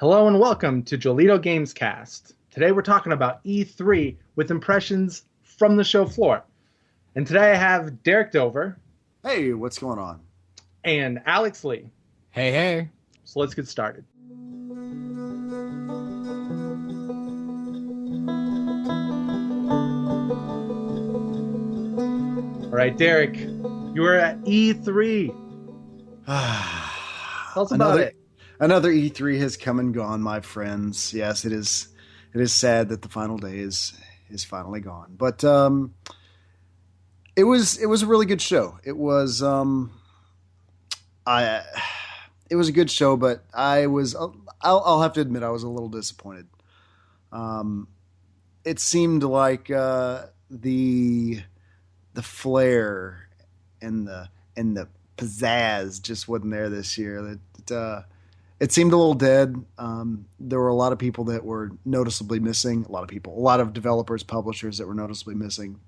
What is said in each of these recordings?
Hello and welcome to Joleedo Gamescast. Today we're talking about E3 with impressions from the show floor. And today I have Derek Dover Hey, what's going on? and Alex Lee. Hey, hey. So let's get started. All right, Derek, you were at E3. Tell us about it. Another E3 has come and gone, my friends. Yes, it is. It is sad that the final day is finally gone. But it was a really good show. It was it was a good show, but I'll have to admit I was a little disappointed. It seemed like the flair and the pizzazz just wasn't there this year. It seemed a little dead. There were a lot of people that were noticeably missing. A lot of developers, publishers that were noticeably missing.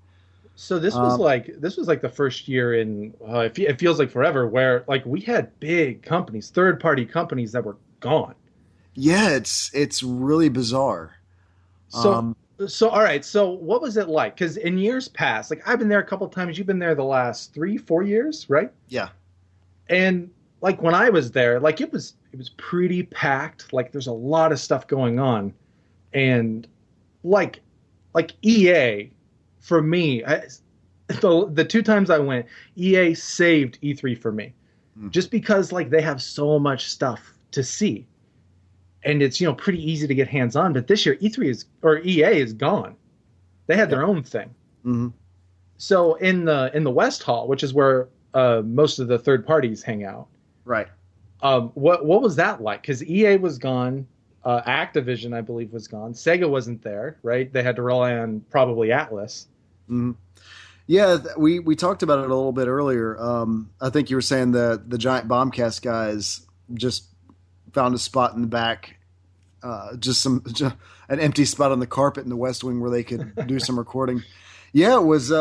So this was like the first year in it feels like forever where like we had big companies, third-party companies that were gone. Yeah, it's really bizarre. So all right, so what was it like? Because in years past, like I've been there a couple of times, you've been there the last 3-4 years, right? Yeah. And like when I was there, like it was pretty packed. Like there's a lot of stuff going on, and like EA, for me, the two times I went, EA saved E3 for me, just because like they have so much stuff to see, and it's pretty easy to get hands on. But this year EA is gone. They had their own thing. Mm-hmm. So in the West Hall, which is where most of the third parties hang out. Right. What was that like? Because EA was gone, Activision, I believe, was gone. Sega wasn't there, right? They had to rely on probably Atlas. Mm-hmm. Yeah, we talked about it a little bit earlier. I think you were saying the giant Bombcast guys just found a spot in the back, just an empty spot on the carpet in the West Wing where they could do some recording. Yeah, it was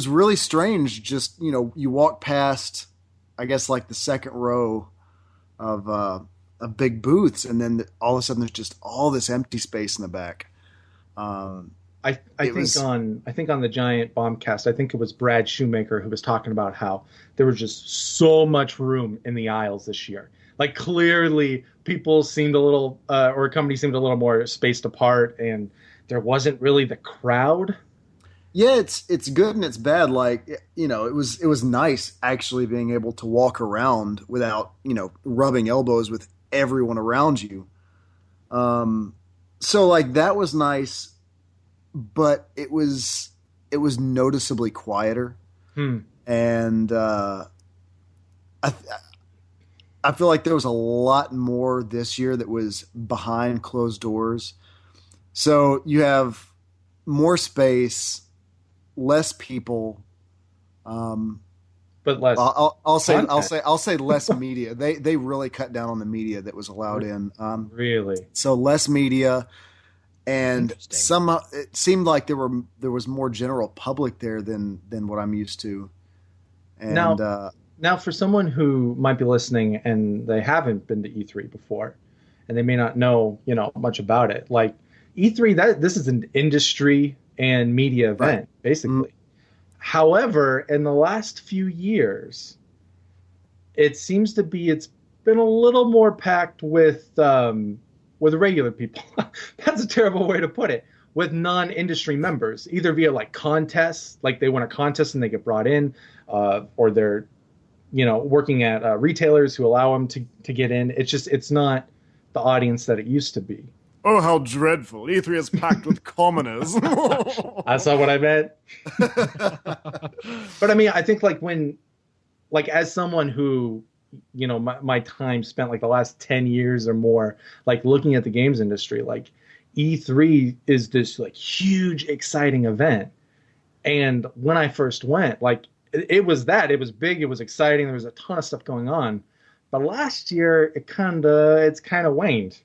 really strange. Just you walk past, I guess, like the second row of big booths, and then all of a sudden there's just all this empty space in the back. I think on the giant Bombcast, I think it was Brad Shoemaker who was talking about how there was just so much room in the aisles this year. Like clearly people seemed a little or companies seemed a little more spaced apart, and there wasn't really the crowd. Yeah, it's good and it's bad. Like, it was nice actually being able to walk around without, rubbing elbows with everyone around you. So like that was nice, but it was noticeably quieter. And I feel like there was a lot more this year that was behind closed doors. So you have more space, less people, but less. I'll say less media. They really cut down on the media that was allowed in. Really? So less media, and it seemed like there was more general public there than what I'm used to. And now for someone who might be listening and they haven't been to E3 before, and they may not know much about it, like E3, this is an industry and media event, right, basically. However, in the last few years, it seems to be it's been a little more packed with regular people. That's a terrible way to put it. With non-industry members, either via like contests, like they win a contest and they get brought in, or they're working at retailers who allow them to get in. It's not the audience that it used to be. Oh, how dreadful. E3 is packed with commoners. That's not what I meant. But I mean, I think as someone who, my time spent like the last 10 years or more, like looking at the games industry, like E3 is this like huge, exciting event. And when I first went, like it was big, it was exciting. There was a ton of stuff going on. But last year, it's kind of waned.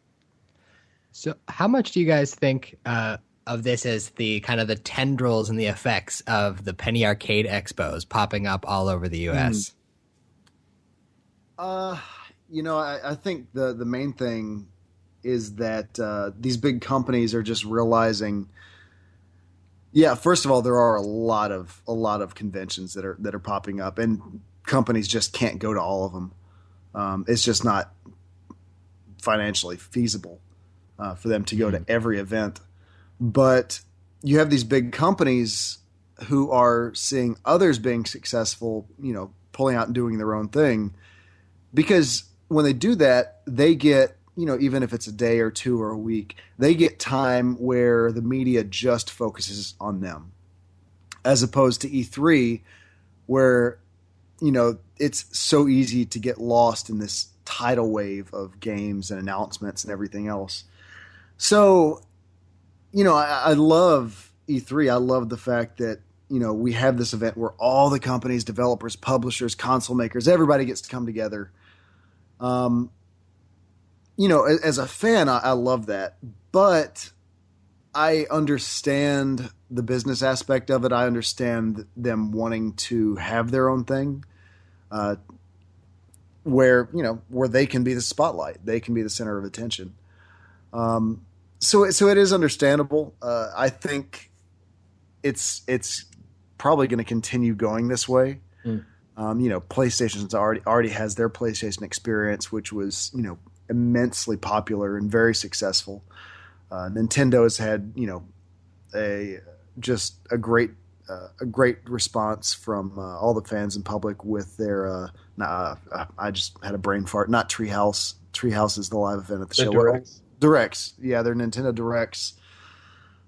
So how much do you guys think of this as the kind of the tendrils and the effects of the Penny Arcade Expos popping up all over the U.S.? I think the main thing is that these big companies are just realizing. Yeah, first of all, there are a lot of conventions that are popping up, and companies just can't go to all of them. It's just not financially feasible for them to go to every event. But you have these big companies who are seeing others being successful, pulling out and doing their own thing. Because when they do that, they get, even if it's a day or two or a week, they get time where the media just focuses on them. As opposed to E3, where, it's so easy to get lost in this tidal wave of games and announcements and everything else. So, I love E3. I love the fact that, we have this event where all the companies, developers, publishers, console makers, everybody gets to come together. As a fan, I love that. But I understand the business aspect of it. I understand them wanting to have their own thing. Where they can be the spotlight, they can be the center of attention. So it is understandable. I think it's probably going to continue going this way. PlayStation's already has their PlayStation Experience, which was immensely popular and very successful. Nintendo has had a great response from all the fans and public with their. I just had a brain fart. Not Treehouse. Treehouse is the live event at the show. Directs. Yeah, they're Nintendo Directs.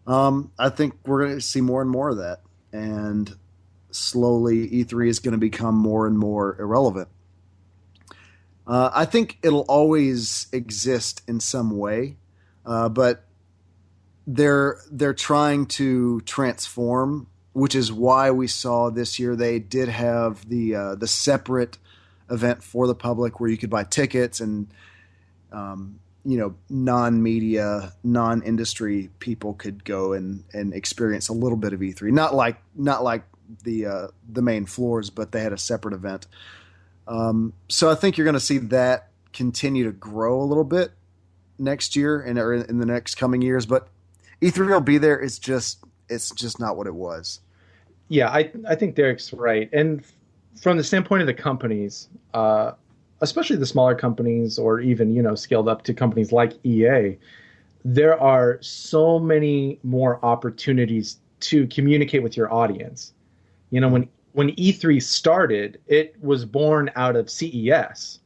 I think we're going to see more and more of that, and slowly E3 is going to become more and more irrelevant. I think it'll always exist in some way, but they're trying to transform, which is why we saw this year they did have the separate event for the public where you could buy tickets and non-media, non-industry people could go and experience a little bit of E3. Not like the main floors, but they had a separate event. So I think you're going to see that continue to grow a little bit next year or in the next coming years. But E3 will be there. It's just not what it was. Yeah, I think Derek's right. And from the standpoint of the companies, especially the smaller companies or even, scaled up to companies like EA, there are so many more opportunities to communicate with your audience. When E3 started, it was born out of CES.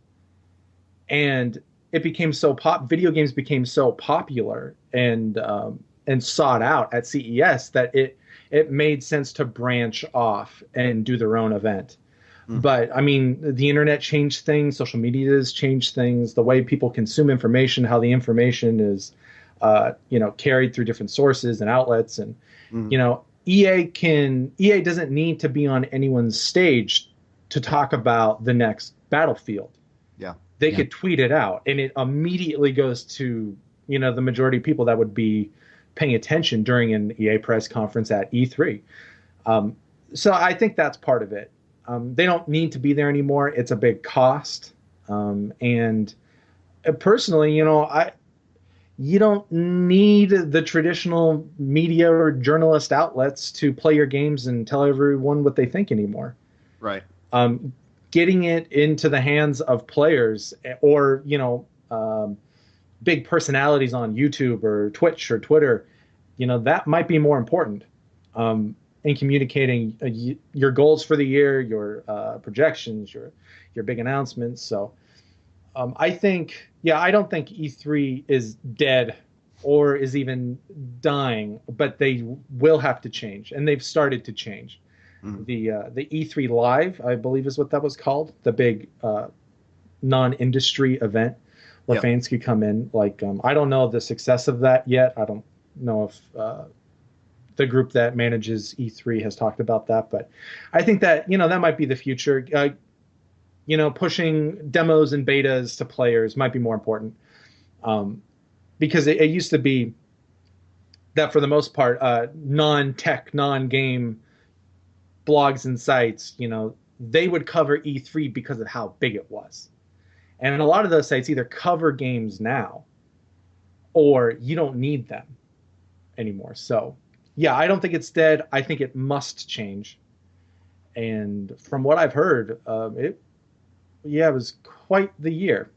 And it became video games became so popular and sought out at CES that it made sense to branch off and do their own event. But the internet changed things. Social media has changed things. The way people consume information, how the information is, carried through different sources and outlets. And, EA doesn't need to be on anyone's stage to talk about the next Battlefield. Yeah. They could tweet it out and it immediately goes to, the majority of people that would be paying attention during an EA press conference at E3. So I think that's part of it. They don't need to be there anymore. It's a big cost. And personally, you don't need the traditional media or journalist outlets to play your games and tell everyone what they think anymore. Right. Getting it into the hands of players or, big personalities on YouTube or Twitch or Twitter, that might be more important. In communicating your goals for the year, your projections, your big announcements. So I don't think E3 is dead or is even dying, but they will have to change, and they've started to change. Mm-hmm. The E3 Live, I believe, is what that was called, the big non-industry event where fans could come in. I don't know the success of that yet. I don't know if the group that manages E3 has talked about that, but I think that that might be the future. Pushing demos and betas to players might be more important, because it used to be that for the most part, non-tech, non-game blogs and sites, they would cover E3 because of how big it was. And a lot of those sites either cover games now or you don't need them anymore. So, yeah, I don't think it's dead. I think it must change. And from what I've heard, it was quite the year.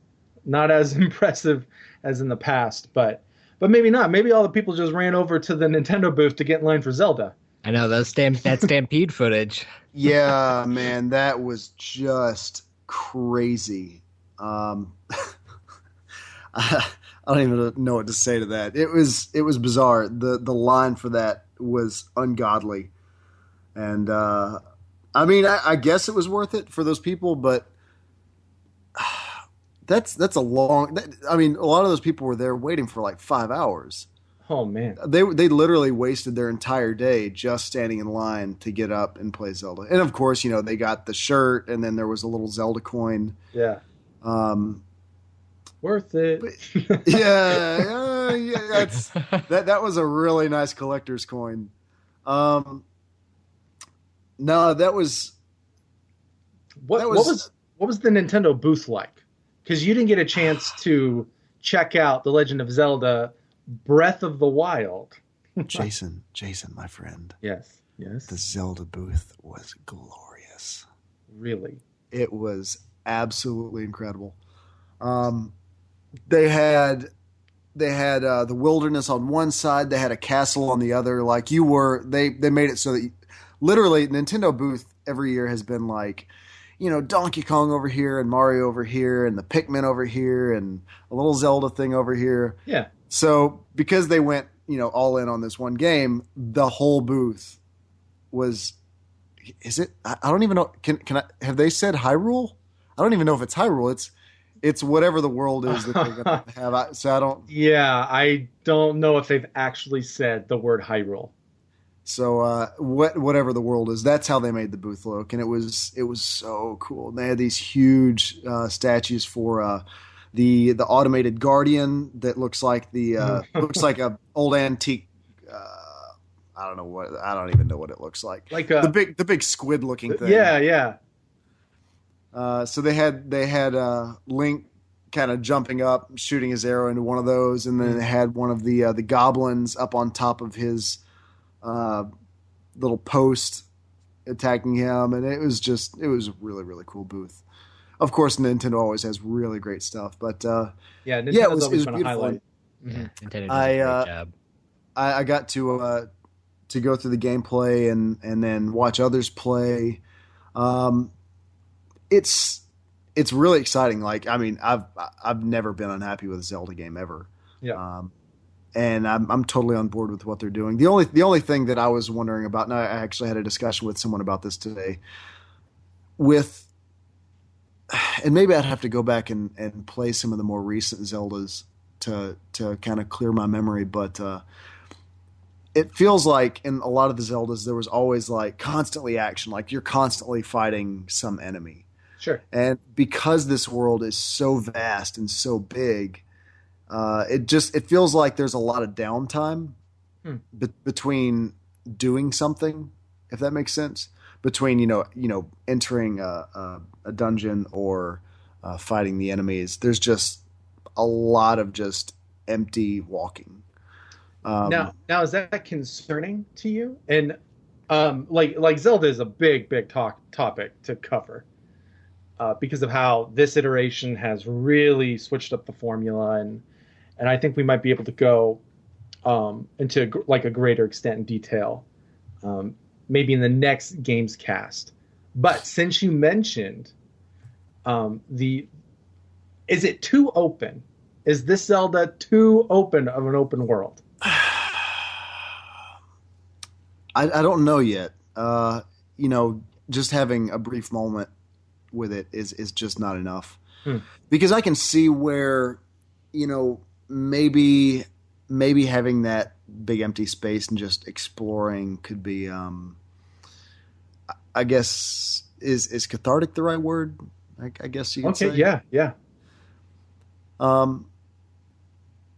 Not as impressive as in the past, but maybe not. Maybe all the people just ran over to the Nintendo booth to get in line for Zelda. I know that Stampede footage. Yeah, man, that was just crazy. I don't even know what to say to that. It was bizarre. The line for that was ungodly, and I mean, I guess it was worth it for those people, but that's a long. I mean, a lot of those people were there waiting for like 5 hours. Oh man, they literally wasted their entire day just standing in line to get up and play Zelda. And of course, you know, they got the shirt, and then there was a little Zelda coin. Yeah. Worth it. Yeah, that was a really nice collector's coin. No, that was what was the Nintendo booth like? Because you didn't get a chance to check out The Legend of Zelda Breath of the Wild. Jason, my friend. Yes. The Zelda booth was glorious. Really? It was absolutely incredible. They had the wilderness on one side, they had a castle on the other. Like they made it so that literally Nintendo booth every year has been like, you know, Donkey Kong over here and Mario over here and the Pikmin over here and a little Zelda thing over here. Yeah. So because they went, you know, all in on this one game, the whole booth was. Is it? I don't even know. Can I? Have they said Hyrule? I don't even know if it's Hyrule. It's whatever the world is that they're going to have. So I don't. Yeah, I don't know if they've actually said the word Hyrule. So whatever the world is, that's how they made the booth look, and it was so cool. And they had these huge statues for the automated guardian that looks like looks like a old antique. I don't even know what it looks like. Like the big squid looking thing. Yeah. So they had Link kind of jumping up, shooting his arrow into one of those, and then they had one of the goblins up on top of his little post attacking him, and it was a really, really cool booth. Of course, Nintendo always has really great stuff, but it was always been a highlight. Yeah, Nintendo does a great job. I got to go through the gameplay and then watch others play. It's really exciting. Like, I mean, I've never been unhappy with a Zelda game ever. Yeah. And I'm totally on board with what they're doing. The only thing that I was wondering about, and I actually had a discussion with someone about this today, and maybe I'd have to go back and play some of the more recent Zeldas to kind of clear my memory, but it feels like in a lot of the Zeldas there was always like constantly action, like you're constantly fighting some enemy. Sure. And because this world is so vast and so big, it feels like there's a lot of downtime between doing something, if that makes sense. Between entering a dungeon or fighting the enemies, there's just a lot of just empty walking. Now is that concerning to you? And like Zelda is a big topic to cover because of how this iteration has really switched up the formula, and I think we might be able to go into like a greater extent and detail maybe in the next Gamescast. But since you mentioned is it too open? Is this Zelda too open of an open world? I don't know yet. Just having a brief moment with it is just not enough. Because I can see where, maybe having that big empty space and just exploring could be, I guess, is cathartic the right word? I guess you could say. Yeah.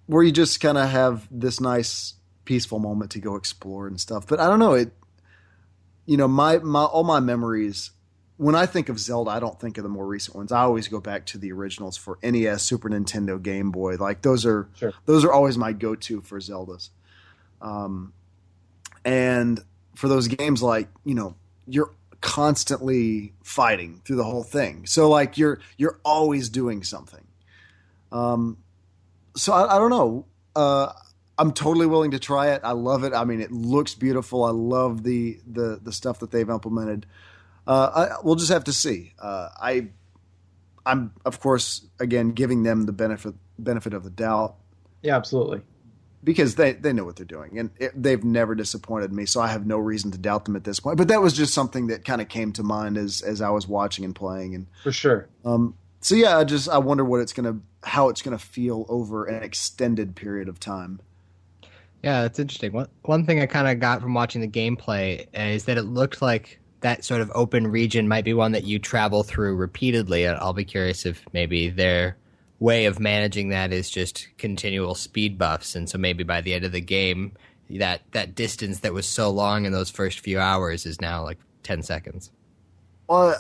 Where you just kind of have this nice peaceful moment to go explore and stuff. But I don't know, all my memories when I think of Zelda, I don't think of the more recent ones. I always go back to the originals for NES, Super Nintendo, Game Boy. Like those are always my go-to for Zeldas. And for those games, like, you're constantly fighting through the whole thing. So like you're always doing something. So I don't know. I'm totally willing to try it. I love it. I mean, it looks beautiful. I love the stuff that they've implemented. We'll just have to see. I'm of course again giving them the benefit of the doubt. Yeah, absolutely. Because they know what they're doing, and they've never disappointed me, so I have no reason to doubt them at this point. But that was just something that kind of came to mind as I was watching and playing, and for sure. So yeah, I wonder how it's gonna feel over an extended period of time. Yeah, that's interesting. One thing I kind of got from watching the gameplay is that it looked like that sort of open region might be one that you travel through repeatedly. I'll be curious if maybe their way of managing that is just continual speed buffs, and so maybe by the end of the game, that distance that was so long in those first few hours is now like 10 seconds. Well,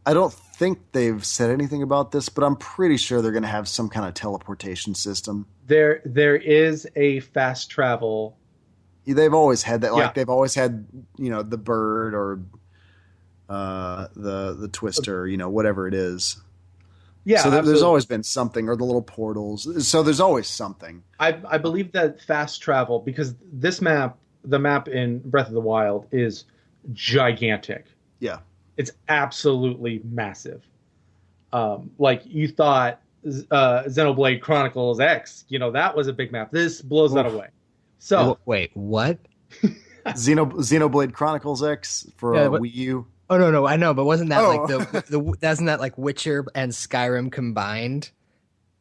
I don't think they've said anything about this, but I'm pretty sure they're going to have some kind of teleportation system. There is a fast travel. They've always had that. Like Yeah. they've always had, the bird or the twister, whatever it is. Yeah, so there's absolutely. always been something, or the little portals. So there's always something. I believe that fast travel, because the map in Breath of the Wild is gigantic. Yeah. It's absolutely massive. Like you thought Xenoblade Chronicles X, that was a big map. This blows that away. So wait, what? Xenoblade Chronicles X for Wii U. Oh no, I know, but wasn't that wasn't that like Witcher and Skyrim combined?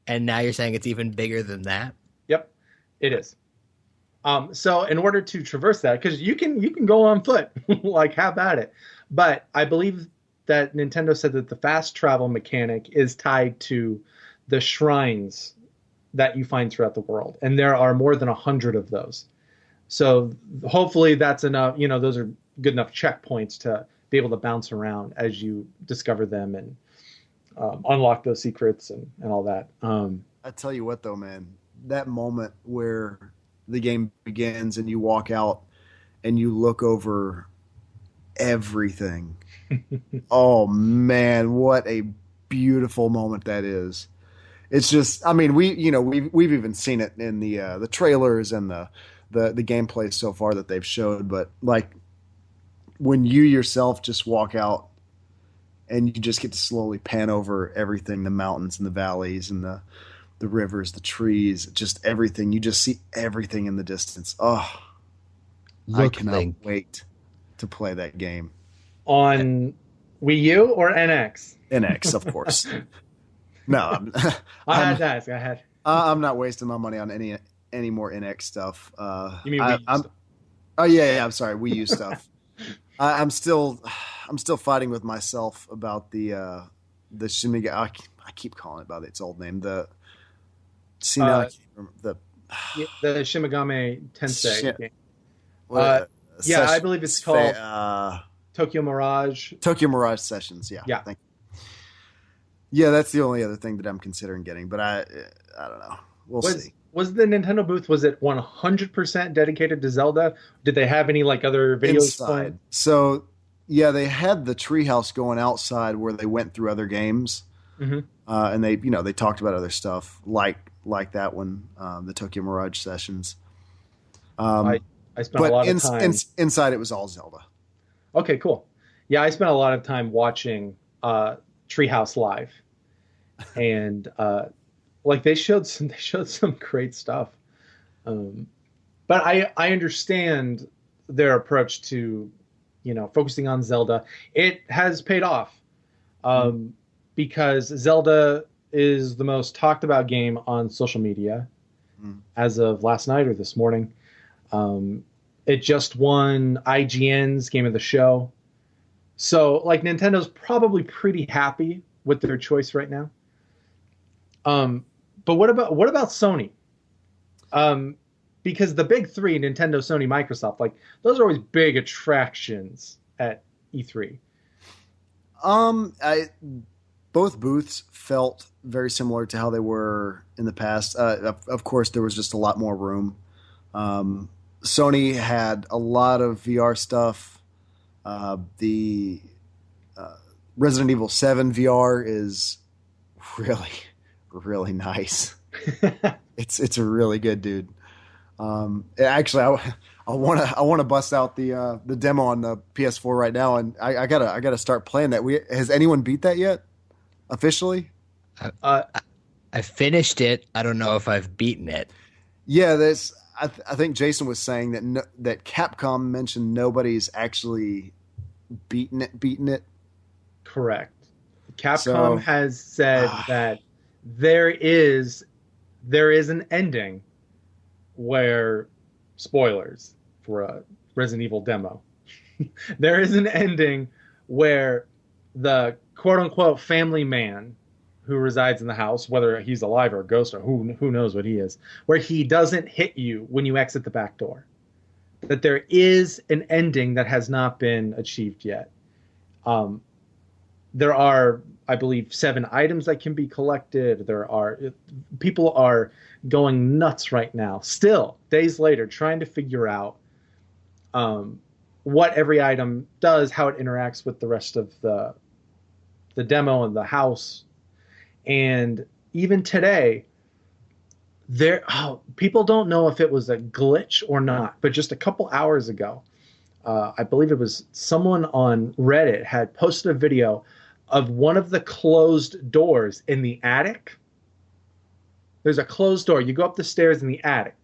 And now you're saying it's even bigger than that? Yep, it is. So in order to traverse that, because you can go on foot, like have at it. But I believe that Nintendo said that the fast travel mechanic is tied to the shrines that you find throughout the world, and there are more than 100 of those. So hopefully that's enough. Those are good enough checkpoints to be able to bounce around as you discover them and unlock those secrets and all that. I tell you what, though, man, that moment where the game begins and you walk out and you look over everything. Oh man, what a beautiful moment that is. It's just, I mean, we've even seen it in the trailers and the gameplay so far that they've showed, but like when you yourself just walk out and you just get to slowly pan over everything, the mountains and the valleys and the rivers, the trees, just everything. You just see everything in the distance. Oh, I cannot wait to play that game. On Wii U or NX? NX, of course. No, I had to ask. I'm not wasting my money on any more NX stuff. You mean Wii U stuff? Oh yeah, I'm sorry, Wii U stuff. I'm still fighting with myself about the Shimiga. I keep calling it by its old name. The Shimigami Tensei game. Yeah, I believe it's called Tokyo Mirage. Tokyo Mirage Sessions. Yeah. Thank you. Yeah, that's the only other thing that I'm considering getting, but I don't know. We'll see. Was the Nintendo booth, was it 100% dedicated to Zelda? Did they have any like other videos playing? So yeah, they had the treehouse going outside where they went through other games, and they talked about other stuff like that one, the Tokyo Mirage Sessions. I spent a lot of time inside. It was all Zelda. Okay, cool. Yeah, I spent a lot of time watching Treehouse Live, and like they showed some great stuff. But I understand their approach to focusing on Zelda. It has paid off because Zelda is the most talked about game on social media as of last night or this morning. It just won IGN's Game of the Show. So, like, Nintendo's probably pretty happy with their choice right now. But what about Sony? Because the big three, Nintendo, Sony, Microsoft, like, those are always big attractions at E3. Both booths felt very similar to how they were in the past. Of course, there was just a lot more room. Sony had a lot of VR stuff. The Resident Evil 7 VR is really, really nice. It's a really good, dude. Actually, I want to bust out the demo on the PS4 right now, and I gotta start playing that. Has anyone beat that yet? Officially? I finished it. I don't know if I've beaten it. Yeah, I think Jason was saying that Capcom mentioned nobody's actually beaten it. Correct. Capcom has said that there is an ending where, spoilers for a Resident Evil demo, there is an ending where the quote-unquote family man who resides in the house, whether he's alive or a ghost or who knows what he is, where he doesn't hit you when you exit the back door. That there is an ending that has not been achieved yet. There are, I believe, 7 items that can be collected. People are going nuts right now, still, days later, trying to figure out what every item does, how it interacts with the rest of the demo and the house. And even today, people don't know if it was a glitch or not, but just a couple hours ago, I believe it was someone on Reddit had posted a video of one of the closed doors in the attic. There's a closed door. You go up the stairs in the attic,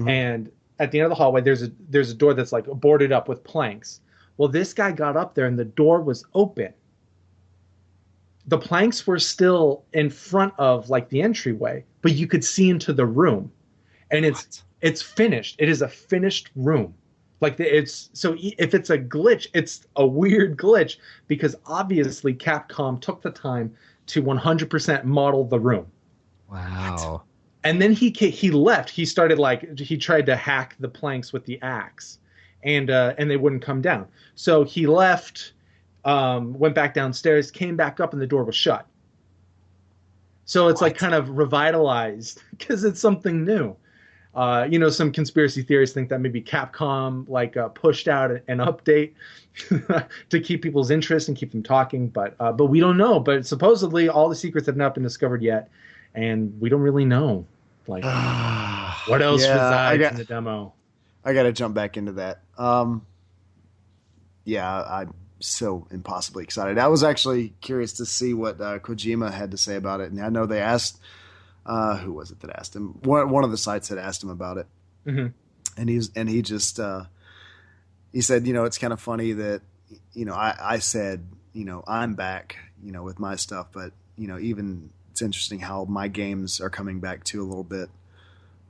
and at the end of the hallway, there's a door that's like boarded up with planks. Well, this guy got up there and the door was open. The planks were still in front of like the entryway, but you could see into the room, and it's finished. It is a finished room. Like if it's a glitch, it's a weird glitch because obviously Capcom took the time to 100% model the room. Wow. And then he left. He tried to hack the planks with the axe, and they wouldn't come down. So he left. Went back downstairs, came back up, and the door was shut. So it's like kind of revitalized because it's something new. Some conspiracy theorists think that maybe Capcom pushed out an update to keep people's interest and keep them talking, but we don't know. But supposedly all the secrets have not been discovered yet, and we don't really know what else resides in the demo. I got to jump back into that. I'm so impossibly excited. I was actually curious to see what Kojima had to say about it, and I know they asked who was it that asked him? One of the sites had asked him about it, and he just he said, it's kind of funny that I said I'm back with my stuff, but even it's interesting how my games are coming back too a little bit.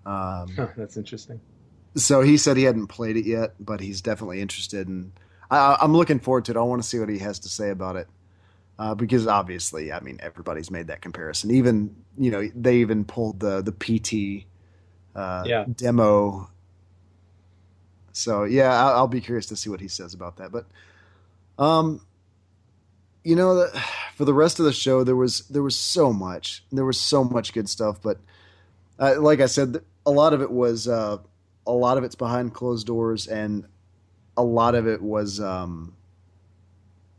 That's interesting. So he said he hadn't played it yet, but he's definitely interested, and I'm looking forward to it. I want to see what he has to say about it. Because obviously, I mean, everybody's made that comparison. Even, they even pulled the PT demo. So, yeah, I'll be curious to see what he says about that. But, for the rest of the show, there was so much. There was so much good stuff. But like I said, a lot of it's behind closed doors, and a lot of it was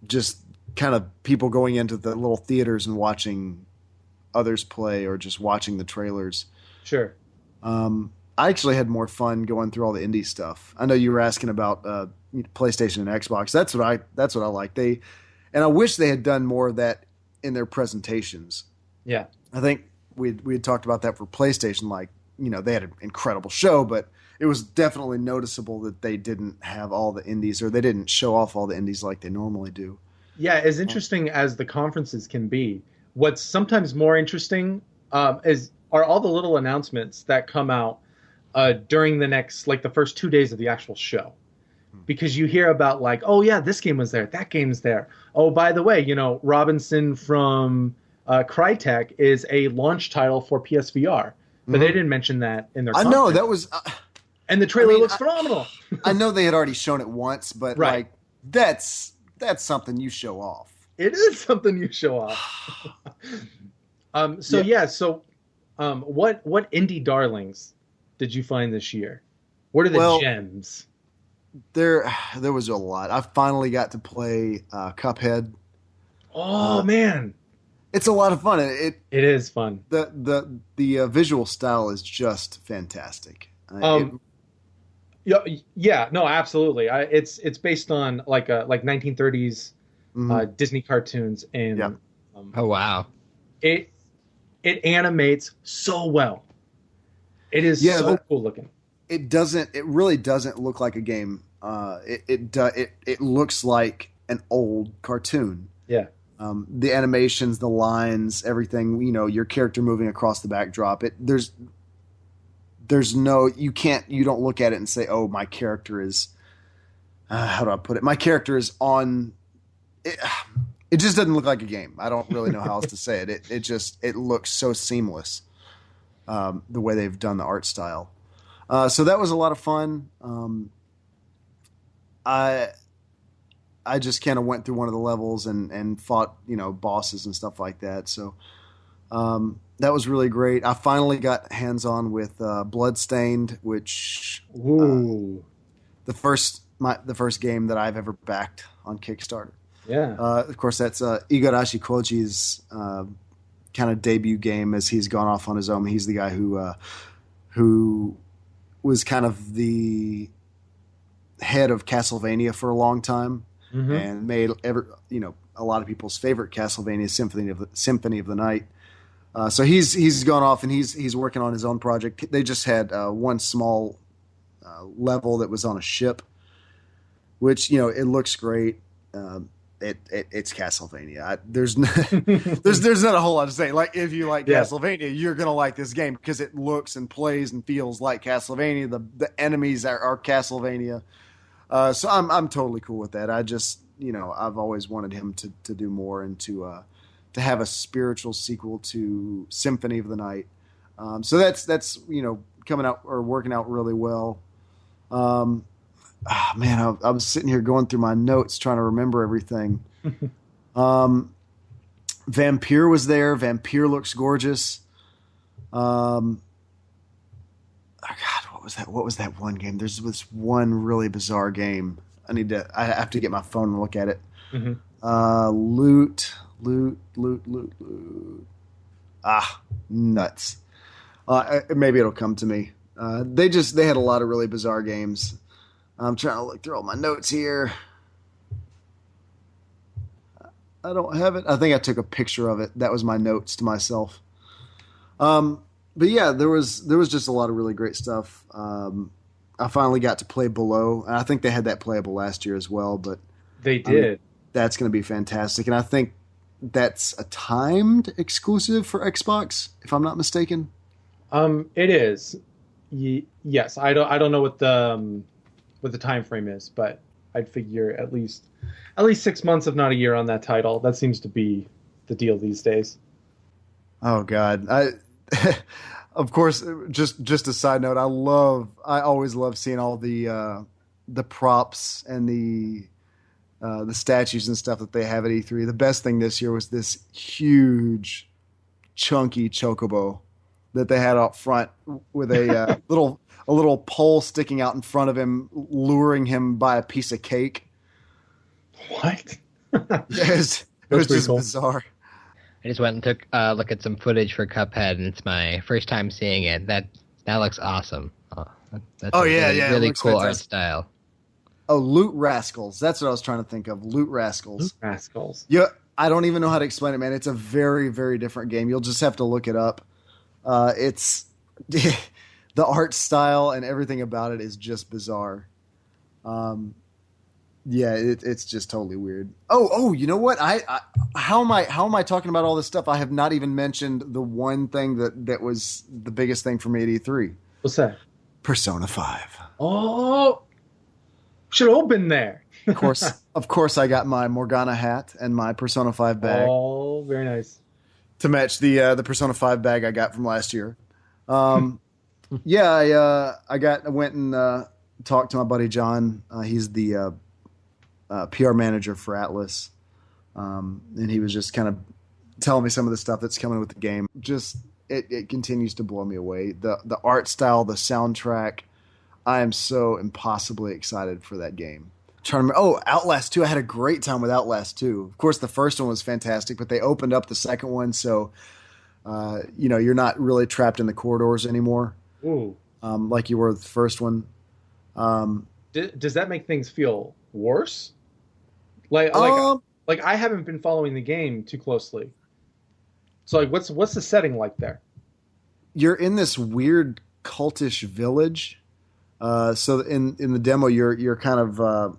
just kind of people going into the little theaters and watching others play or just watching the trailers. Sure. I actually had more fun going through all the indie stuff. I know you were asking about PlayStation and Xbox. That's what I like. And I wish they had done more of that in their presentations. Yeah. I think we had talked about that for PlayStation. They had an incredible show, but it was definitely noticeable that they didn't have all the indies, or they didn't show off all the indies like they normally do. Yeah, as interesting as the conferences can be, what's sometimes more interesting are all the little announcements that come out during the first 2 days of the actual show. Because you hear about oh yeah, this game was there, that game's there. Oh, by the way, Robinson from Crytek is a launch title for PSVR, but they didn't mention that in their conference. I know, that was... and the trailer looks phenomenal. I know they had already shown it once, but that's something you show off. It is something you show off. What indie darlings did you find this year? What are the gems? There was a lot. I finally got to play Cuphead. Oh man, it's a lot of fun. It is fun. The visual style is just fantastic. Yeah, no, absolutely. It's based on like 1930s Disney cartoons, and oh wow, it animates so well. It is so cool looking. It really doesn't look like a game. It looks like an old cartoon. Yeah. The animations, the lines, everything, your character moving across the backdrop. There's no, you don't look at it and say, oh, my character is, how do I put it? My character is on, it just doesn't look like a game. I don't really know how else to say it. It looks so seamless, the way they've done the art style. So that was a lot of fun. I just kind of went through one of the levels and fought, bosses and stuff like that. So that was really great. I finally got hands-on with Bloodstained, which the first game that I've ever backed on Kickstarter. Yeah. Of course, that's Igarashi Koji's kind of debut game as he's gone off on his own. He's the guy who was kind of the head of Castlevania for a long time. Mm-hmm. And made a lot of people's favorite Castlevania Symphony of the Night. So he's gone off and he's working on his own project. They just had one small level that was on a ship, which it looks great. It's Castlevania. There's not a whole lot to say. Like if you like Castlevania, you're gonna like this game because it looks and plays and feels like Castlevania. The enemies are Castlevania. So I'm totally cool with that. I just, I've always wanted him to do more and to have a spiritual sequel to Symphony of the Night. So that's coming out or working out really well. Man, I was sitting here going through my notes trying to remember everything. Vampire was there. Vampire looks gorgeous. Oh God, what was that one game? There's this one really bizarre game. I have to get my phone and look at it. Mm-hmm. Loot. Nuts. Maybe it'll come to me. They had a lot of really bizarre games. I'm trying to look through all my notes here. I don't have it. I think I took a picture of it. That was my notes to myself. But yeah, there was just a lot of really great stuff. I finally got to play Below, and I think they had that playable last year as well. But they did. That's going to be fantastic, and I think that's a timed exclusive for Xbox, if I'm not mistaken. It is. Yes, I don't know what the time frame is, but I'd figure at least 6 months, if not a year, on that title. That seems to be the deal these days. Oh God, of course, just a side note, I always love seeing all the props and the statues and stuff that they have at E3. The best thing this year was this huge, chunky chocobo that they had out front with a little pole sticking out in front of him, luring him by a piece of cake. What? Yes, it was just cool. Bizarre. I just went and took a look at some footage for Cuphead, and it's my first time seeing it. That looks awesome. That's really cool fantastic art style. Oh, Loot Rascals. That's what I was trying to think of. Loot Rascals. Loot Rascals. Yeah, I don't even know how to explain it, man. It's a very, very different game. You'll just have to look it up. It's the art style and everything about it is just bizarre. Yeah, it's just totally weird. Oh, you know what? How am I talking about all this stuff? I have not even mentioned the one thing that was the biggest thing for me at E3. What's that? Persona 5. Oh, should have all been there. Of course, I got my Morgana hat and my Persona 5 bag. Oh, very nice. To match the Persona 5 bag I got from last year. Yeah, I went and talked to my buddy John. He's the PR manager for Atlas. And he was just kind of telling me some of the stuff that's coming with the game. Just it continues to blow me away. The art style, the soundtrack. I am so impossibly excited for that game. Trying to remember, Outlast 2. I had a great time with Outlast 2. Of course, the first one was fantastic, but they opened up the second one, so you're not really trapped in the corridors anymore. Ooh. Like you were with the first one. Does that make things feel worse? Like I haven't been following the game too closely. So like, what's the setting like there? You're in this weird cultish village. So in the demo, you're kind of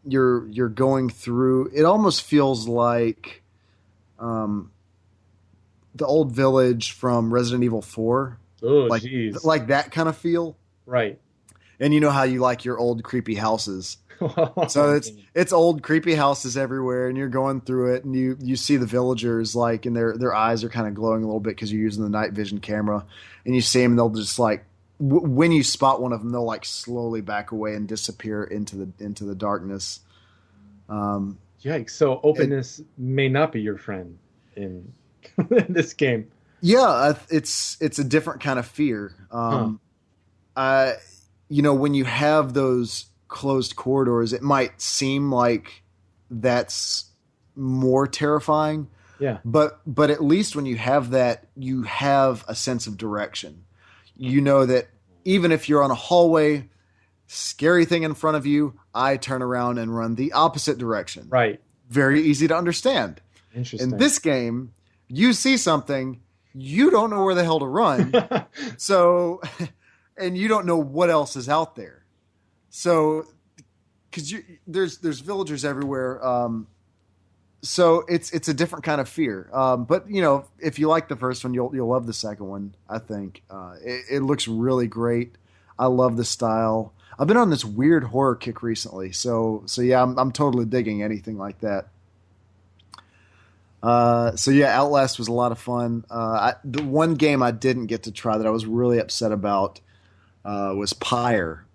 you're going through. It almost feels like the old village from Resident Evil 4. Oh, like that kind of feel. Right. And you know how you like your old creepy houses. So it's old creepy houses everywhere, and you're going through it, and you see the villagers, like, and their eyes are kind of glowing a little bit because you're using the night vision camera, and you see them, and they'll just like when you spot one of them, they'll like slowly back away and disappear into the darkness. Yikes! So openness may not be your friend in this game. Yeah, it's a different kind of fear. When you have those closed corridors, it might seem like that's more terrifying. Yeah. But at least when you have that, you have a sense of direction. You know that even if you're on a hallway, scary thing in front of you, I turn around and run the opposite direction. Right. Very easy to understand. Interesting. In this game, you see something, you don't know where the hell to run. So, and you don't know what else is out there. So, because there's villagers everywhere, so it's a different kind of fear. But if you like the first one, you'll love the second one. I think it looks really great. I love the style. I've been on this weird horror kick recently, so yeah, I'm totally digging anything like that. So yeah, Outlast was a lot of fun. The one game I didn't get to try that I was really upset about was Pyre.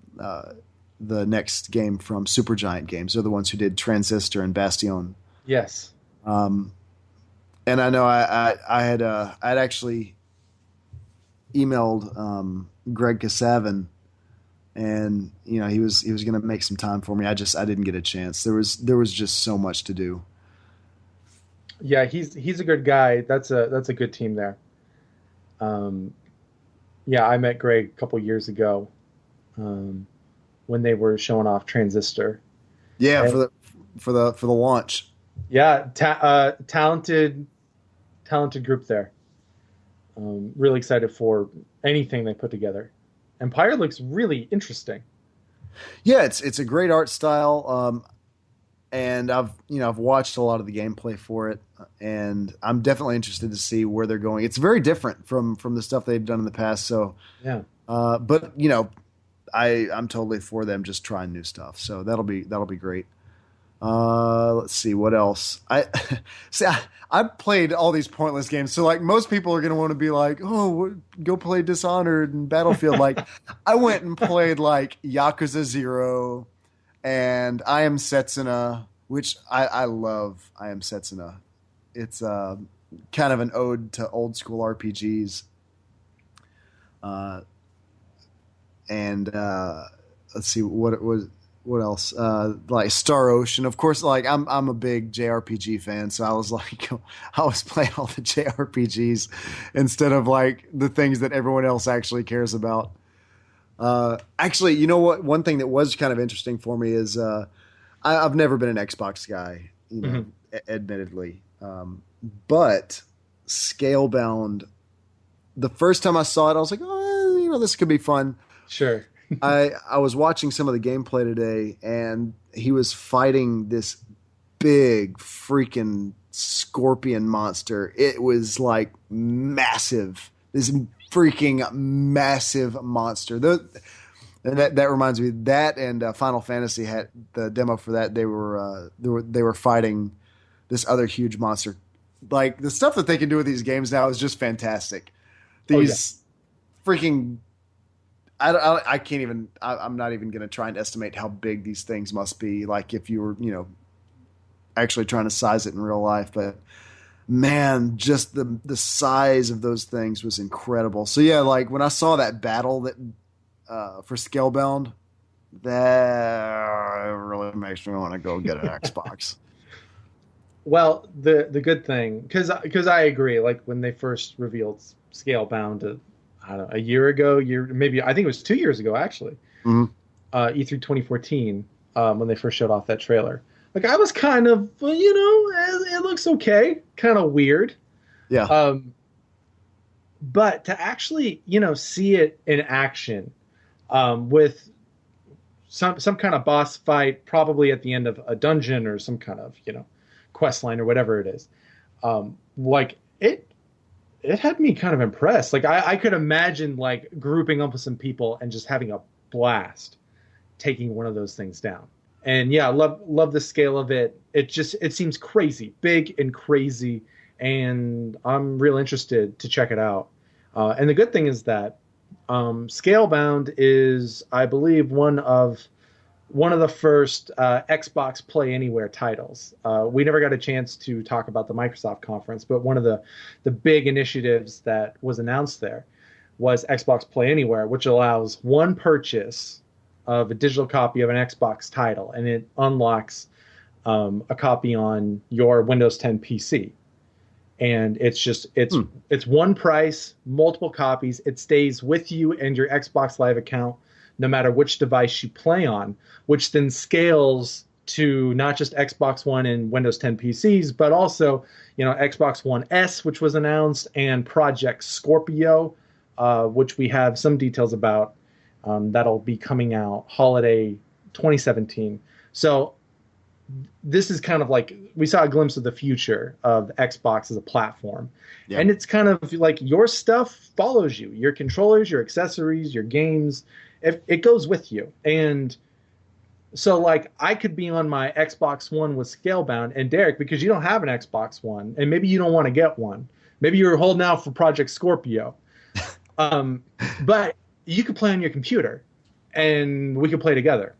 The next game from Supergiant Games. They're the ones who did Transistor and Bastion. Yes. And I know I had actually emailed Greg Kasavin, and he was going to make some time for me. I didn't get a chance. There was just so much to do. Yeah, he's a good guy. That's a good team there. Yeah, I met Greg a couple years ago. When they were showing off Transistor. Yeah, and for the launch. Yeah, talented group there. Really excited for anything they put together. Empire looks really interesting. Yeah, it's a great art style, and I've watched a lot of the gameplay for it, and I'm definitely interested to see where they're going. It's very different from the stuff they've done in the past. So yeah, but I'm totally for them just trying new stuff. So that'll be great. Let's see what else. I played all these pointless games. So like most people are going to want to be like, oh, go play Dishonored and Battlefield. Like I went and played like Yakuza 0 and I Am Setsuna, which I love. I Am Setsuna. It's kind of an ode to old school RPGs. And let's see what else? Like Star Ocean, of course. Like I'm a big JRPG fan, so I was playing all the JRPGs instead of like the things that everyone else actually cares about. Actually, you know what? One thing that was kind of interesting for me is I've never been an Xbox guy, admittedly, but Scalebound. The first time I saw it, I was like, oh, this could be fun. Sure. I was watching some of the gameplay today, and he was fighting this big freaking scorpion monster. It was like massive. This freaking massive monster. And that reminds me, that and Final Fantasy had the demo for that. They were fighting this other huge monster. Like the stuff that they can do with these games now is just fantastic. These freaking. I can't even. I'm not even going to try and estimate how big these things must be. Like if you were, actually trying to size it in real life, but man, just the size of those things was incredible. So yeah, like when I saw that battle that for Scalebound, that really makes me want to go get an Xbox. Well, the good thing, because I agree. Like when they first revealed Scalebound, I don't know, a year ago, maybe I think it was 2 years ago actually, Mm-hmm. E3 2014, when they first showed off that trailer. Like I was kind of, it looks okay, kind of weird. Yeah. But to actually, see it in action, with some kind of boss fight, probably at the end of a dungeon or some kind of, quest line or whatever it is, like it had me kind of impressed. Like I could imagine like grouping up with some people and just having a blast taking one of those things down. And yeah, love the scale of it. It seems crazy, big and crazy, and I'm real interested to check it out. And the good thing is that Scalebound is, I believe, one of the first Xbox Play Anywhere titles. We never got a chance to talk about the Microsoft conference, but one of the big initiatives that was announced there was Xbox Play Anywhere, which allows one purchase of a digital copy of an Xbox title, and it unlocks a copy on your Windows 10 PC. And it's one price, multiple copies. It stays with you and your Xbox Live account no matter which device you play on, which then scales to not just Xbox One and Windows 10 PCs, but also, Xbox One S, which was announced, and Project Scorpio, which we have some details about. That'll be coming out holiday 2017. So this is kind of like, we saw a glimpse of the future of Xbox as a platform. Yeah. And it's kind of like your stuff follows you, your controllers, your accessories, your games, it goes with you. And so like I could be on my Xbox One with Scalebound, and Derek, because you don't have an Xbox One and maybe you don't want to get one, maybe you're holding out for Project Scorpio, but you could play on your computer and we could play together.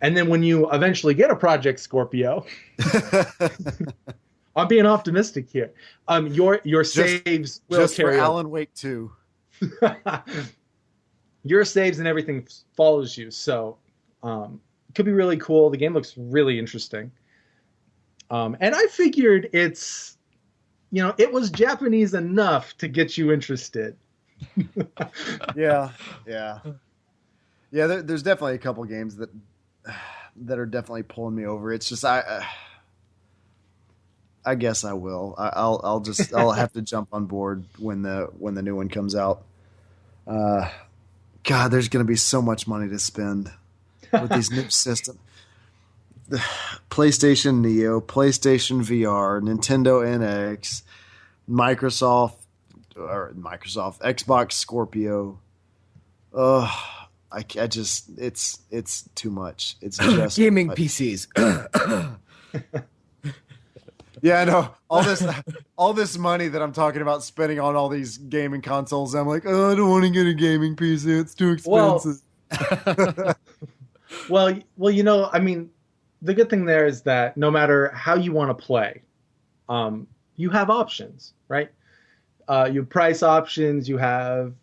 And then when you eventually get a Project Scorpio, I'm being optimistic here. Your saves will just carry for on. Alan Wake 2. Your saves and everything follows you. So it could be really cool. The game looks really interesting. And I figured it was Japanese enough to get you interested. Yeah. There's definitely a couple games that are definitely pulling me over. It's just I guess I will. I'll have to jump on board when the new one comes out. God, there's going to be so much money to spend with these new systems. PlayStation Neo, PlayStation VR, Nintendo NX, Xbox Scorpio. I just it's too much. It's just gaming PCs. Yeah, I know. All this money that I'm talking about spending on all these gaming consoles, I'm like, oh, I don't want to get a gaming PC. It's too expensive. Well, I mean, the good thing there is that no matter how you want to play, you have options, right? You have price options, you have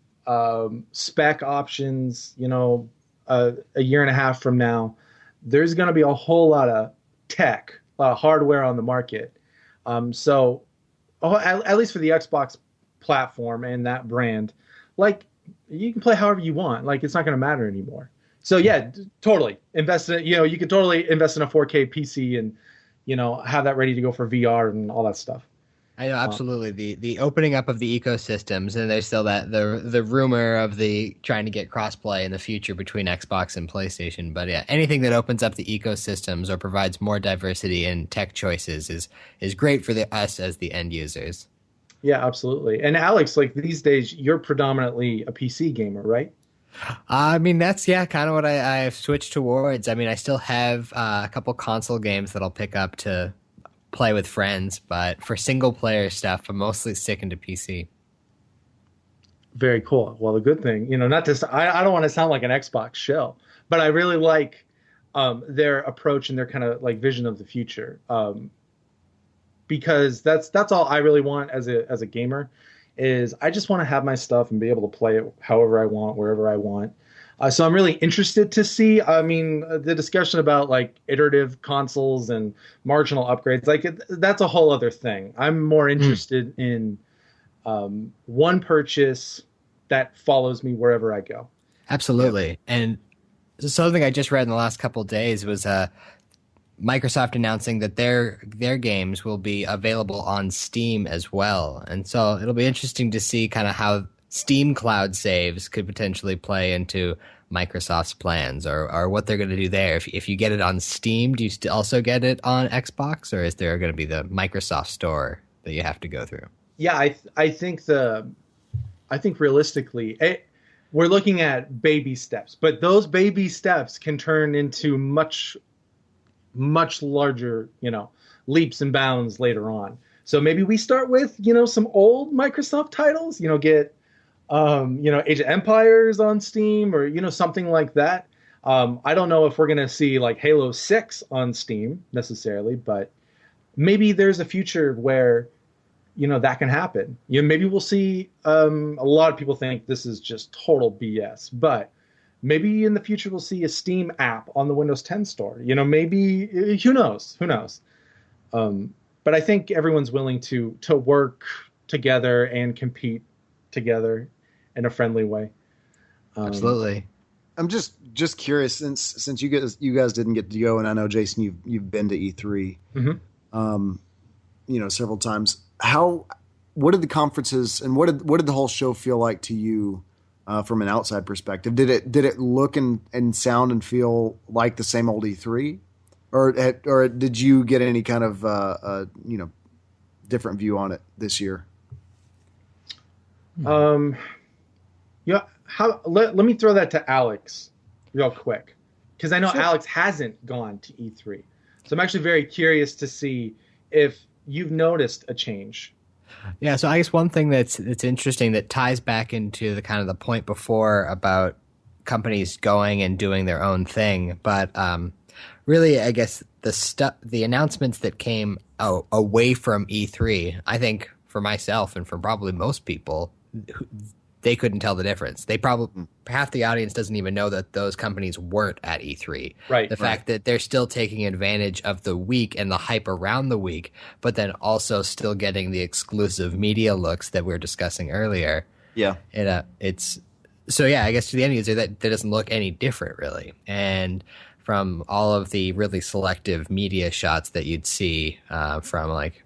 spec options. A year and a half from now, there's going to be a whole lot of tech, a lot of hardware on the market. So at least for the Xbox platform and that brand, like you can play however you want. Like it's not going to matter anymore. So yeah, totally invest in it. You could totally invest in a 4K PC and, have that ready to go for VR and all that stuff. I know, absolutely. The opening up of the ecosystems, and there's still that the rumor of the trying to get crossplay in the future between Xbox and PlayStation. But yeah, anything that opens up the ecosystems or provides more diversity in tech choices is great for us as the end users. Yeah, absolutely. And Alex, like these days, you're predominantly a PC gamer, right? I mean, that's kind of what I've switched towards. I mean, I still have a couple console games that I'll pick up to play with friends, but for single player stuff, I'm mostly sticking to PC. Very cool. Well, the good thing, I don't want to sound like an Xbox shill, but I really like their approach and their kind of like vision of the future. Because that's all I really want as a gamer is I just want to have my stuff and be able to play it however I want, wherever I want. So I'm really interested to see. I mean, the discussion about like iterative consoles and marginal upgrades, like that's a whole other thing. I'm more interested in one purchase that follows me wherever I go. Absolutely. Yeah. And something I just read in the last couple of days was Microsoft announcing that their games will be available on Steam as well. And so it'll be interesting to see kind of how Steam cloud saves could potentially play into Microsoft's plans or what they're going to do there. If you get it on Steam, do you also get it on Xbox, or is there going to be the Microsoft store that you have to go through? Yeah, I think realistically, we're looking at baby steps, but those baby steps can turn into much larger, leaps and bounds later on. So maybe we start with, some old Microsoft titles, get, Age of Empires on Steam or, something like that. I don't know if we're going to see like Halo 6 on Steam necessarily, but maybe there's a future where, that can happen. Maybe we'll see, a lot of people think this is just total BS, but maybe in the future we'll see a Steam app on the Windows 10 store. Maybe, who knows? But I think everyone's willing to work together and compete together in a friendly way. Absolutely. I'm just curious, since you guys didn't get to go, and I know Jason, you've been to E3, several times. What did the conferences and what did the whole show feel like to you? From an outside perspective, did it look and sound and feel like the same old E3, or did you get any kind of different view on it this year? Let me throw that to Alex real quick, because I know Alex hasn't gone to E3, so I'm actually very curious to see if you've noticed a change. Yeah, so I guess one thing that's interesting that ties back into the kind of the point before about companies going and doing their own thing, but really, I guess the announcements that came away from E3, I think for myself and for probably most people, they couldn't tell the difference. They probably half the audience doesn't even know that those companies weren't at E3. Right. The fact that they're still taking advantage of the week and the hype around the week, but then also still getting the exclusive media looks that we were discussing earlier. Yeah. It's so yeah. I guess to the end user that doesn't look any different really, and from all of the really selective media shots that you'd see from like.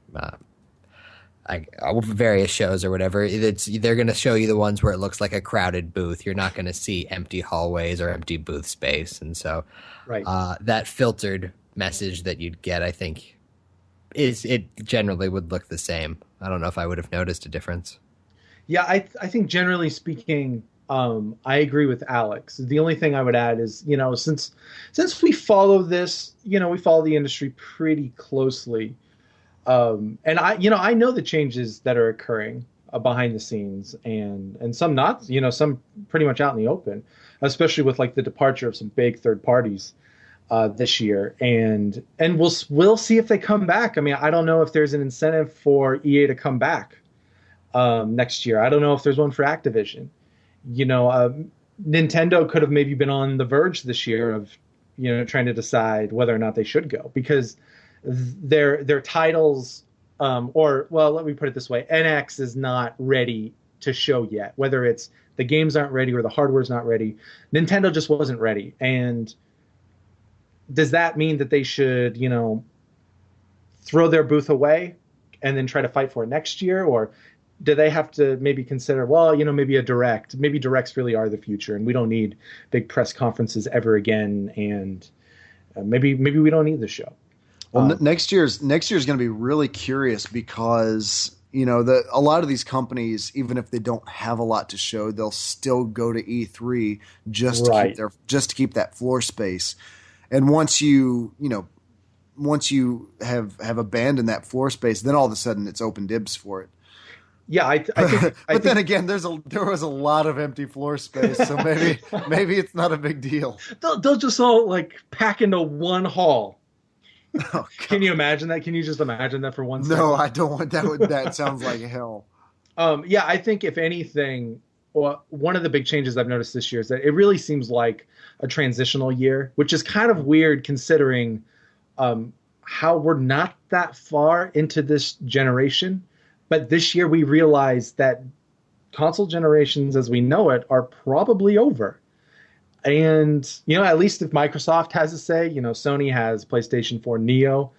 Various shows or whatever, they're going to show you the ones where it looks like a crowded booth. You're not going to see empty hallways or empty booth space. And so that filtered message that you'd get, I think, it generally would look the same. I don't know if I would have noticed a difference. Yeah, I think generally speaking, I agree with Alex. The only thing I would add is, since we follow this, we follow the industry pretty closely. And I know the changes that are occurring behind the scenes and some not, some pretty much out in the open, especially with like the departure of some big third parties this year. And we'll see if they come back. I mean, I don't know if there's an incentive for EA to come back next year. I don't know if there's one for Activision. Nintendo could have maybe been on the verge this year of, trying to decide whether or not they should go, because their titles, let me put it this way, NX is not ready to show yet. Whether it's the games aren't ready or the hardware's not ready, Nintendo just wasn't ready. And does that mean that they should, throw their booth away and then try to fight for it next year? Or do they have to maybe consider, maybe a direct, maybe directs really are the future and we don't need big press conferences ever again. And maybe we don't need the show. Well, next year's going to be really curious because a lot of these companies, even if they don't have a lot to show, they'll still go to E3 just to keep that floor space. And once you have abandoned that floor space, then all of a sudden it's open dibs for it. Yeah, I think. But then again, there was a lot of empty floor space, so maybe it's not a big deal. They'll just all like pack into one hall. Oh, Can you imagine that? Can you just imagine that for one second? No, I don't want that. That sounds like hell. Yeah, I think if anything, well, one of the big changes I've noticed this year is that it really seems like a transitional year, which is kind of weird considering how we're not that far into this generation. But this year we realized that console generations as we know it are probably over. And, at least if Microsoft has a say, Sony has PlayStation 4 Neo.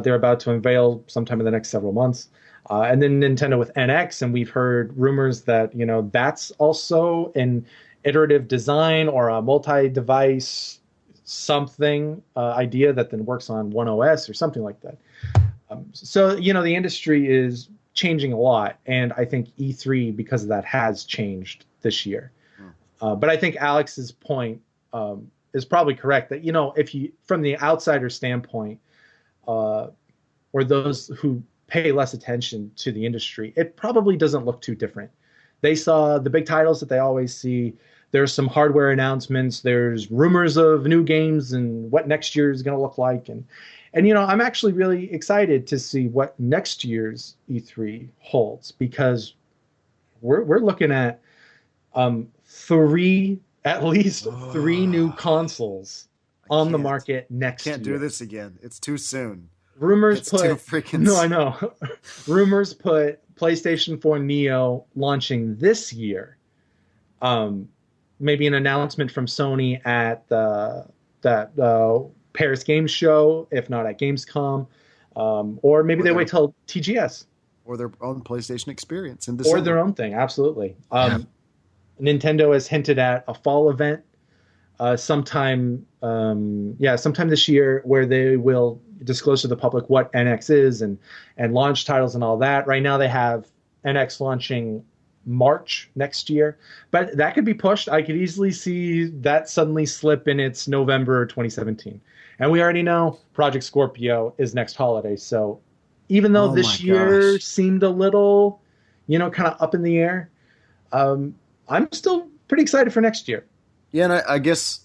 They're about to unveil sometime in the next several months. And then Nintendo with NX. And we've heard rumors that, that's also an iterative design or a multi-device something idea that then works on one OS or something like that. So, the industry is changing a lot. And I think E3, because of that, has changed this year. But I think Alex's point is probably correct that, if you, from the outsider standpoint, or those who pay less attention to the industry, it probably doesn't look too different. They saw the big titles that they always see. There's some hardware announcements. There's rumors of new games and what next year is going to look like. And I'm actually really excited to see what next year's E3 holds, because we're looking at at least three new consoles on the market next year. Can't do this again. It's too soon. Rumors put No, I know. Rumors put PlayStation 4 Neo launching this year. Maybe an announcement from Sony at that Paris Games Show, if not at Gamescom, or maybe they wait till TGS or their own PlayStation experience in December. Or their own thing. Absolutely. Nintendo has hinted at a fall event sometime this year, where they will disclose to the public what NX is and launch titles and all that. Right now they have NX launching March next year, but that could be pushed. I could easily see that suddenly slip in its November 2017. And we already know Project Scorpio is next holiday. So even though this year seemed a little, kind of up in the air, I'm still pretty excited for next year. Yeah, and I guess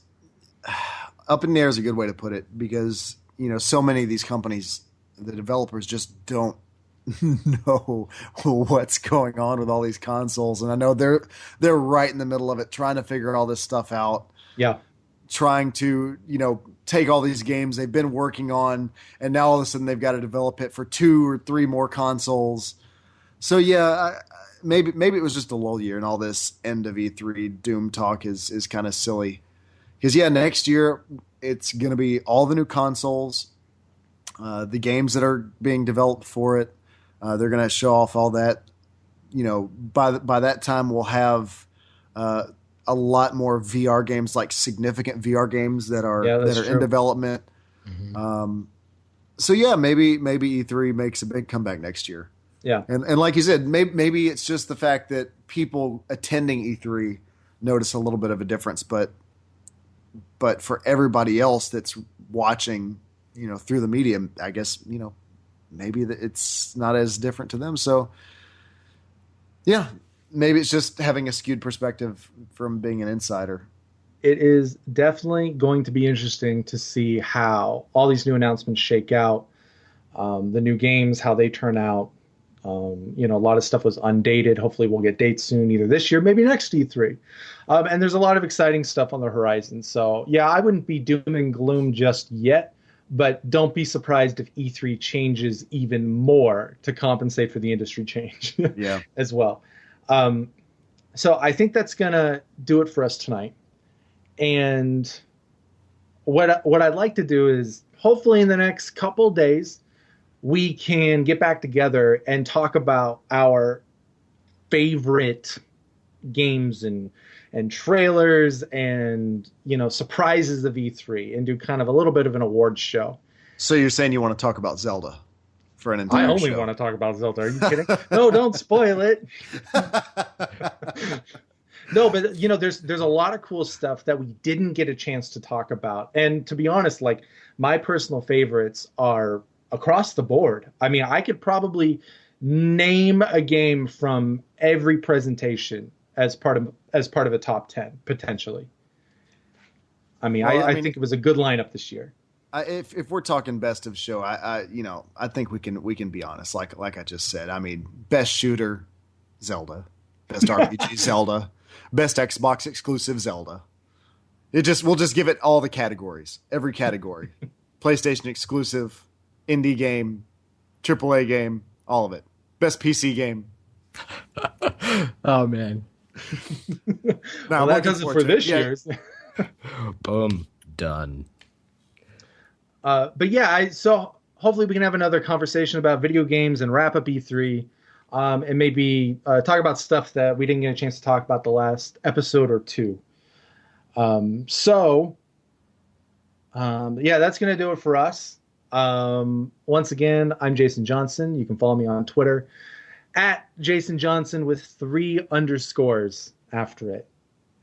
up in the air is a good way to put it, because, so many of these companies, the developers just don't know what's going on with all these consoles. And I know they're right in the middle of it, trying to figure all this stuff out. Yeah. Trying to, take all these games they've been working on, and now all of a sudden they've got to develop it for 2 or 3 more consoles. So yeah, maybe it was just a lull year, and all this end of E3 doom talk is kind of silly. Because next year it's going to be all the new consoles, the games that are being developed for it. They're going to show off all that. By that time we'll have a lot more VR games, like significant VR games that are in development. Mm-hmm. So maybe E3 makes a big comeback next year. Yeah, and like you said, maybe it's just the fact that people attending E3 notice a little bit of a difference, but for everybody else that's watching, through the medium, I guess, maybe it's not as different to them. So yeah, maybe it's just having a skewed perspective from being an insider. It is definitely going to be interesting to see how all these new announcements shake out, the new games, how they turn out. A lot of stuff was undated. Hopefully we'll get dates soon, either this year, maybe next E3. And there's a lot of exciting stuff on the horizon. So yeah, I wouldn't be doom and gloom just yet, but don't be surprised if E3 changes even more to compensate for the industry change as well. So I think that's going to do it for us tonight. And what I'd like to do is, hopefully in the next couple days, we can get back together and talk about our favorite games and trailers and, surprises of E3, and do kind of a little bit of an awards show. So you're saying you want to talk about Zelda for an entire show? I only want to talk about Zelda. Are you kidding? No, don't spoil it. No, but there's a lot of cool stuff that we didn't get a chance to talk about. And to be honest, my personal favorites are across the board. I mean, I could probably name a game from every presentation as part of a top 10 potentially. I mean, I think it was a good lineup this year. If we're talking best of show, I think we can be honest. Like I just said, I mean, best shooter, Zelda, best RPG, Zelda, best Xbox exclusive, Zelda. We'll just give it all the categories, every category, PlayStation exclusive, indie game, AAA game, all of it. Best PC game. Oh man. Well, that does it for this year's. Boom. Done. But yeah, so hopefully we can have another conversation about video games and wrap up E3, and maybe talk about stuff that we didn't get a chance to talk about the last episode or two. Yeah, that's going to do it for us. Once again, I'm Jason Johnson. You can follow me on Twitter at Jason Johnson with 3 underscores after it.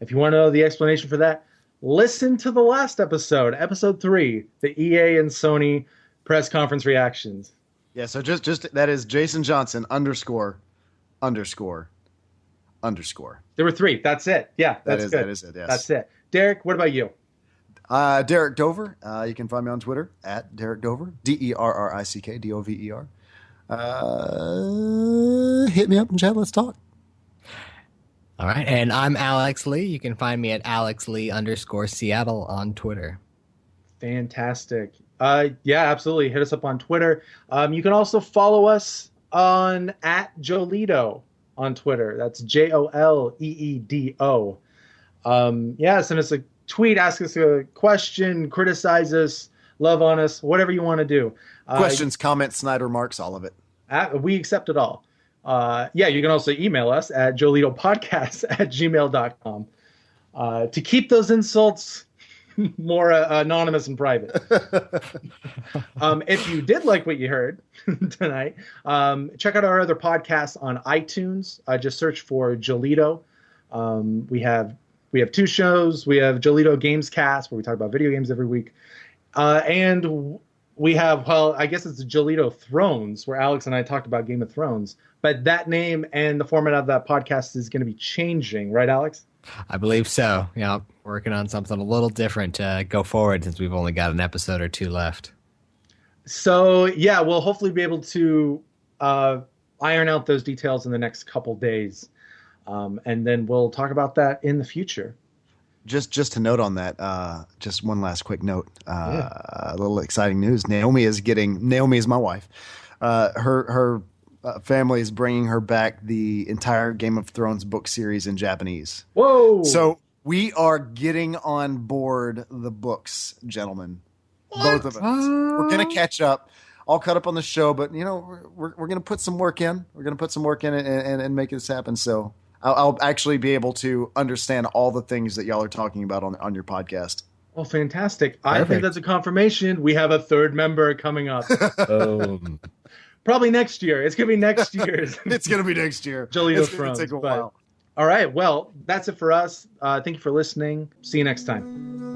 If you want to know the explanation for that, listen to the last episode, episode 3, the EA and Sony press conference reactions. Yeah, so just that is Jason Johnson underscore. There were 3. That's it. Yeah, that good. is it. Yes. That's it. Derek, what about you? Derek Dover. You can find me on Twitter at Derek Dover, DERRICK DOVER. Hit me up and chat. Let's talk. All right, and I'm Alex Lee. You can find me at AlexLee_Seattle on Twitter. Fantastic. Yeah, absolutely. Hit us up on Twitter. You can also follow us on at Joleedo on Twitter. That's JOLEEDO. Yeah, send us a tweet, ask us a question, criticize us, love on us, whatever you want to do. Questions, comments, snide remarks, all of it. We accept it all. Yeah, you can also email us at joleedopodcast@gmail.com to keep those insults more anonymous and private. If you did like what you heard tonight, check out our other podcasts on iTunes. Just search for Joleedo. We have 2 shows. We have Joleedo Gamescast, where we talk about video games every week. And we have, I guess it's Joleedo Thrones, where Alex and I talked about Game of Thrones. But that name and the format of that podcast is going to be changing, right, Alex? I believe so. Yeah, working on something a little different to go forward since we've only got an episode or 2 left. So, yeah, we'll hopefully be able to iron out those details in the next couple days. And then we'll talk about that in the future. Just to note on that, just one last quick note. A little exciting news. Naomi is my wife. Her family is bringing her back the entire Game of Thrones book series in Japanese. Whoa! So we are getting on board the books, gentlemen. Both of us. We're going to catch up. All caught up on the show, but we're going to put some work in. We're going to put some work in and make this happen. So I'll actually be able to understand all the things that y'all are talking about on your podcast. Well, fantastic. Perfect. I think that's a confirmation. We have a 3rd member coming up. Probably next year. It's going to be next year's. It's going to be next year. Joleedo it's going Thrones. to take a while. All right. Well, that's it for us. Thank you for listening. See you next time.